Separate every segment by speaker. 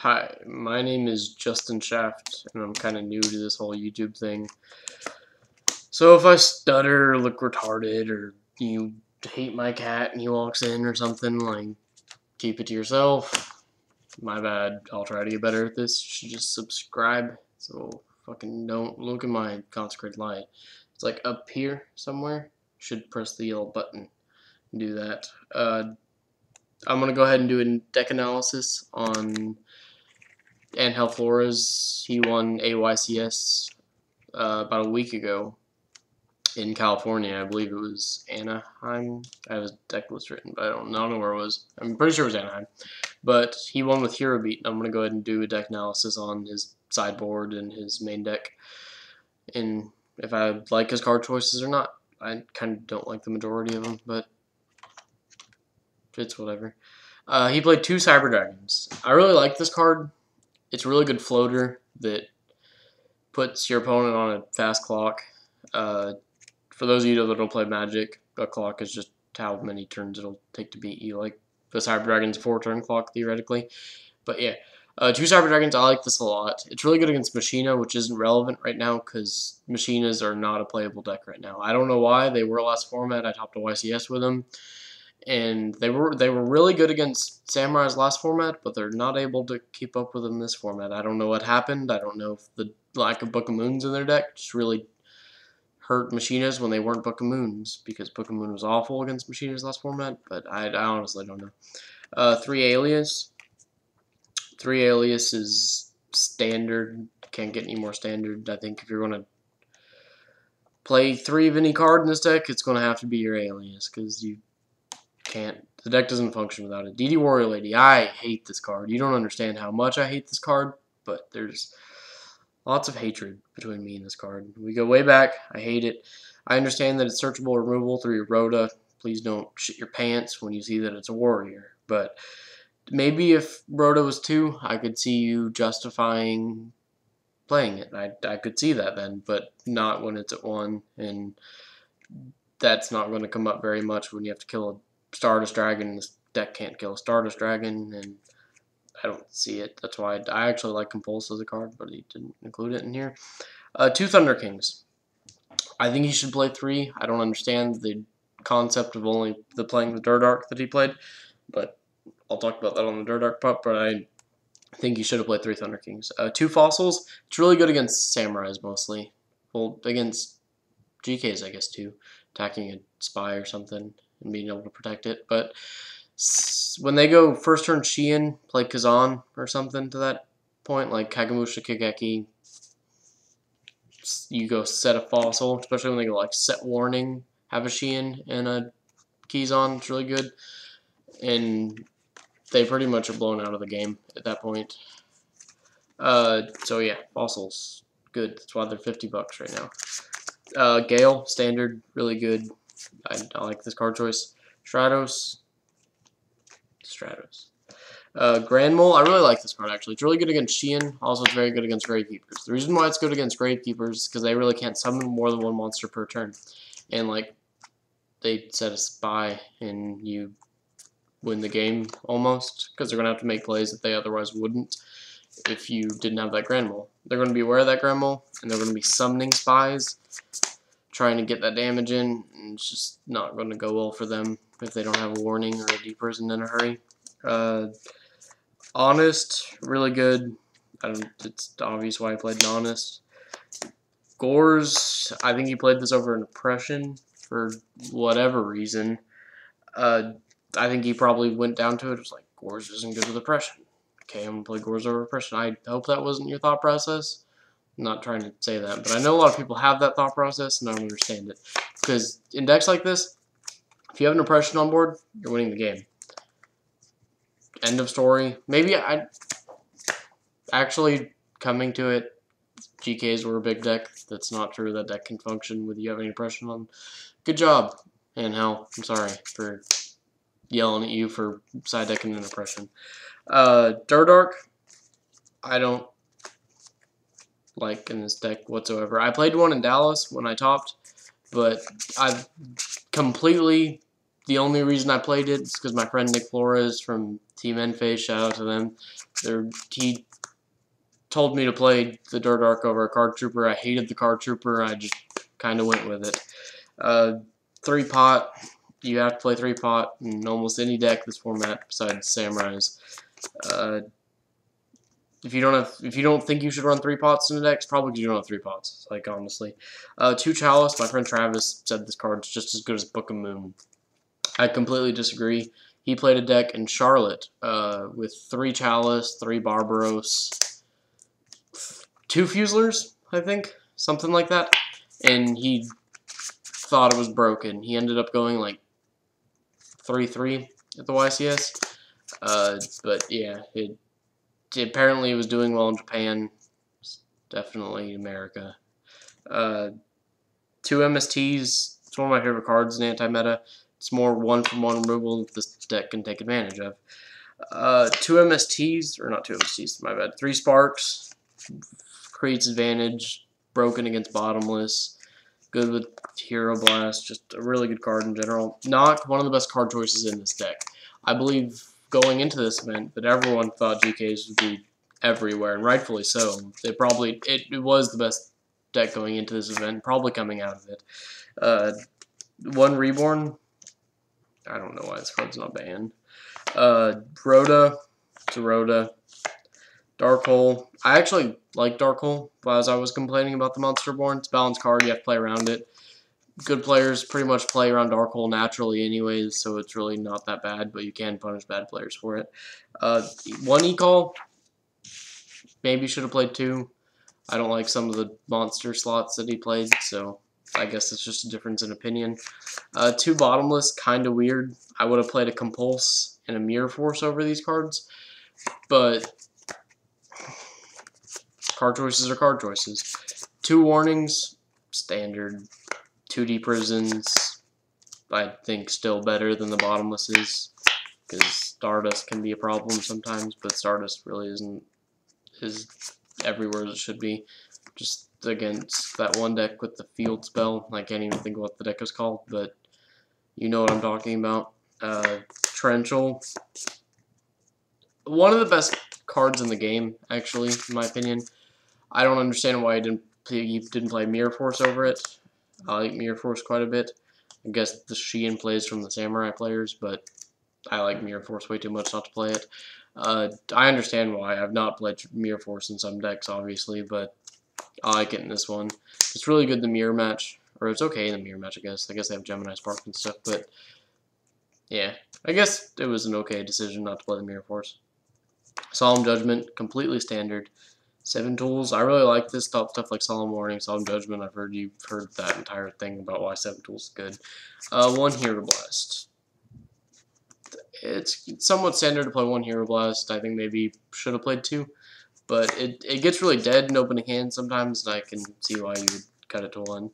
Speaker 1: Hi, my name is Justin Shaft, and I'm kind of new to this whole YouTube thing. So if I stutter, look retarded, or you hate my cat and he walks in or something, like, keep it to yourself. My bad. I'll try to get better at this. You should just subscribe. So fucking don't look at my consecrated light. It's like up here somewhere. Should press the yellow button and do that. I'm gonna go ahead and do a deck analysis on Angel Flores. He won a YCS about a week ago in California. I believe it was Anaheim. I have his deck list written, but I don't know where it was. I'm pretty sure it was Anaheim. But he won with Hero Beat. I'm going to go ahead and do a deck analysis on his sideboard and his main deck, and if I like his card choices or not. I kind of don't like the majority of them, but it's whatever. He played 2 Cyber Dragons. I really like this card. It's a really good floater that puts your opponent on a fast clock. For those of you that don't play Magic, a clock is just how many turns it'll take to beat you. Like the Cyber Dragon's 4-turn clock, theoretically. But yeah, 2 Cyber Dragons, I like this a lot. It's really good against Machina, which isn't relevant right now because Machinas are not a playable deck right now. I don't know why. They were last format. I topped a YCS with them. And they were really good against Samurai's last format, but they're not able to keep up with them this format. I don't know what happened. I don't know if the lack of Book of Moons in their deck just really hurt Machinas when they weren't Book of Moons, because Book of Moon was awful against Machinas last format, but I honestly don't know. 3 Alias. 3 Alias is standard. Can't get any more standard. I think if you're going to play 3 of any card in this deck, it's going to have to be your Alias, because you can't. The deck doesn't function without it. DD Warrior Lady. I hate this card. You don't understand how much I hate this card, but there's lots of hatred between me and this card. We go way back. I hate it. I understand that it's searchable removal through your Rhoda. Please don't shit your pants when you see that it's a warrior. But maybe if Rhoda was 2, I could see you justifying playing it. I could see that then, but not when it's at 1. And that's not going to come up very much when you have to kill a Stardust Dragon. This deck can't kill a Stardust Dragon, and I don't see it. That's why I actually like Compulse as a card, but he didn't include it in here. 2 Thunder Kings. I think he should play 3. I don't understand the concept of only playing the Dirt Arc that he played, but I'll talk about that on the Dirt Arc pup, but I think he should have played 3 Thunder Kings. 2 Fossils. It's really good against Samurais mostly. Well, against GKs, I guess, too. Attacking a spy or something and being able to protect it, but when they go first turn Shein, play Kazan or something to that point, like Kagamusha Kigeki, you go set a Fossil, especially when they go like set Warning, have a Shein and a Kizan. It's really good. And they pretty much are blown out of the game at that point. So yeah, Fossils, good. That's why they're $50 right now. Gale, standard, really good. I like this card choice. Stratos. Grand Mole, I really like this card actually. It's really good against Shein. Also, it's very good against Gravekeepers. The reason why it's good against Gravekeepers is because they really can't summon more than 1 monster per turn. And like, they set a spy and you win the game almost, because they're going to have to make plays that they otherwise wouldn't if you didn't have that Grand Mole. They're going to be aware of that Grand Mole, and they're going to be summoning spies, trying to get that damage in, and it's just not going to go well for them if they don't have a warning or a deep prison in a hurry. Honest, really good. It's obvious why I played Honest. Gores, I think he played this over an Oppression for whatever reason. I think he probably went down to it. It was like, Gores isn't good with Oppression. Okay, I'm going to play Gores over Oppression. I hope that wasn't your thought process. I'm not trying to say that, but I know a lot of people have that thought process, and I don't understand it. Because in decks like this, if you have an Oppression on board, you're winning the game. End of story. Maybe I actually, coming to it, GKs were a big deck. That's not true. That deck can function with you having Oppression on. Good job, and hell, I'm sorry for yelling at you for side decking an Oppression. Dirt Arc, I don't like in this deck whatsoever. I played one in Dallas when I topped, but I've completely the only reason I played it is because my friend Nick Flores from Team Enphase, shout out to them. He told me to play the Dirt Arc over a Card Trooper. I hated the Card Trooper. I just kind of went with it. 3-pot. You have to play 3-pot in almost any deck this format besides Samurais. If you don't think you should run 3 pots in the deck, it's probably because you don't have 3 pots. Like, honestly, 2 Chalice. My friend Travis said this card's just as good as Book of Moon. I completely disagree. He played a deck in Charlotte with 3 Chalice, 3 Barbaros, 2 Fuselers, I think, something like that, and he thought it was broken. He ended up going like 3-3 at the YCS, but yeah, apparently it was doing well in Japan. It's definitely America. 2 MSTs. It's one of my favorite cards in anti-meta. It's more 1-from-1 removal that this deck can take advantage of. 2 MSTs, or not 2 MSTs, my bad. 3 Sparks. Creates advantage. Broken against Bottomless. Good with Hero Blast. Just a really good card in general. Knock, one of the best card choices in this deck. I believe going into this event that everyone thought GKs would be everywhere, and rightfully so. It was the best deck going into this event, probably coming out of it. 1 Reborn. I don't know why this card's not banned. Rhoda. It's a Rhoda. Dark Hole. I actually like Dark Hole, but as I was complaining about the Monsterborn, it's a balanced card. You have to play around it. Good players pretty much play around Dark Hole naturally anyways, so it's really not that bad, but you can punish bad players for it. 1 E-Call. Maybe should have played 2. I don't like some of the monster slots that he played, so I guess it's just a difference in opinion. 2 Bottomless, kind of weird. I would have played a Compulse and a Mirror Force over these cards, but card choices are card choices. 2 Warnings, standard. 2D Prisons, I think still better than the Bottomlesses, because Stardust can be a problem sometimes, but Stardust really isn't everywhere as it should be. Just against that one deck with the field spell, I can't even think of what the deck is called, but you know what I'm talking about. Torrential, one of the best cards in the game, actually, in my opinion. I don't understand why you didn't play Mirror Force over it. I like Mirror Force quite a bit. I guess the Sheehan plays from the Samurai players, but I like Mirror Force way too much not to play it. I understand why. I've not played Mirror Force in some decks, obviously, but I like it in this one. It's really good in the Mirror match, or it's okay in the Mirror match, I guess. I guess they have Gemini Spark and stuff, but yeah. I guess it was an okay decision not to play the Mirror Force. Solemn Judgment, completely standard. 7 tools. I really like this stuff like Solemn Warning, Solemn Judgment. I've heard you've heard that entire thing about why 7 tools is good. 1 Hero Blast. It's somewhat standard to play 1 Hero Blast. I think maybe should have played 2, but it gets really dead in opening hand sometimes, and I can see why you would cut it to 1.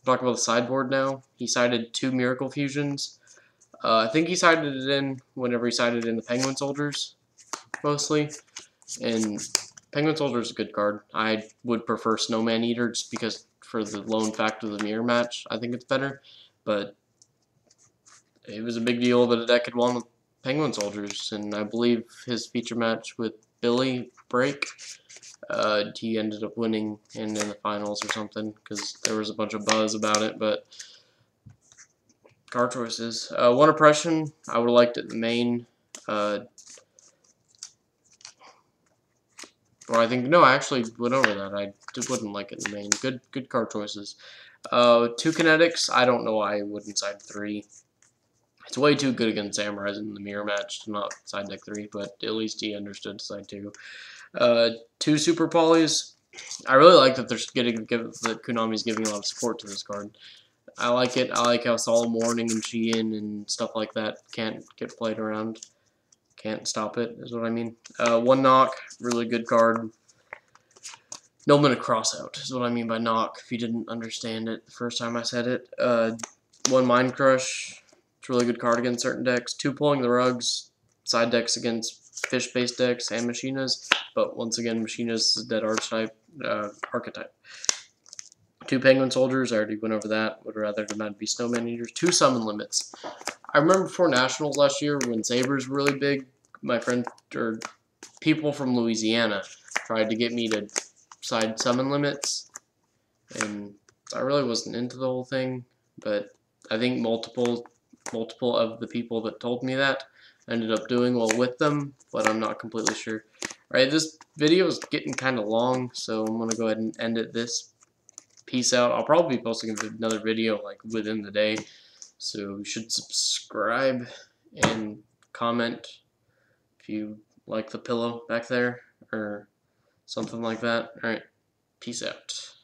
Speaker 1: Talk about the sideboard now. He sided 2 Miracle Fusions. I think he sided it in whenever he sided in the Penguin Soldiers, mostly, and Penguin Soldier is a good card. I would prefer Snowman Eater just because for the lone fact of the mirror match, I think it's better. But it was a big deal that a deck had won with Penguin Soldiers, and I believe his feature match with Billy Break, he ended up winning in the finals or something because there was a bunch of buzz about it. But card choices. 1 Oppression, I would have liked it in the main. Or I think, no, I actually went over that. I wouldn't like it in the main. Good card choices. 2 Kinetics, I don't know why I wouldn't side 3. It's way too good against Samurais in the mirror match to not side deck 3, but at least he understood side 2. 2 Super Polys. I really like that that Konami's giving a lot of support to this card. I like it. I like how Solemn Warning and Sheehan and stuff like that can't get played around. Can't stop it, is what I mean. 1 Knock, really good card. No limit Crossout is what I mean by knock, if you didn't understand it the first time I said it. 1 Mind Crush, it's a really good card against certain decks. 2 Pulling the Rugs, side decks against fish-based decks and Machinas, but once again, Machinas is a dead archetype. 2 Penguin Soldiers, I already went over that. Would rather them be Snowman Eaters. 2 Summon Limits. I remember before nationals last year when sabers were really big. My friend or people from Louisiana tried to get me to side summon limits, and I really wasn't into the whole thing. But I think multiple of the people that told me that ended up doing well with them, but I'm not completely sure. Alright, this video is getting kind of long, so I'm going to go ahead and end it this. Peace out. I'll probably be posting another video like within the day, so you should subscribe and comment if you like the pillow back there or something like that. Alright, peace out.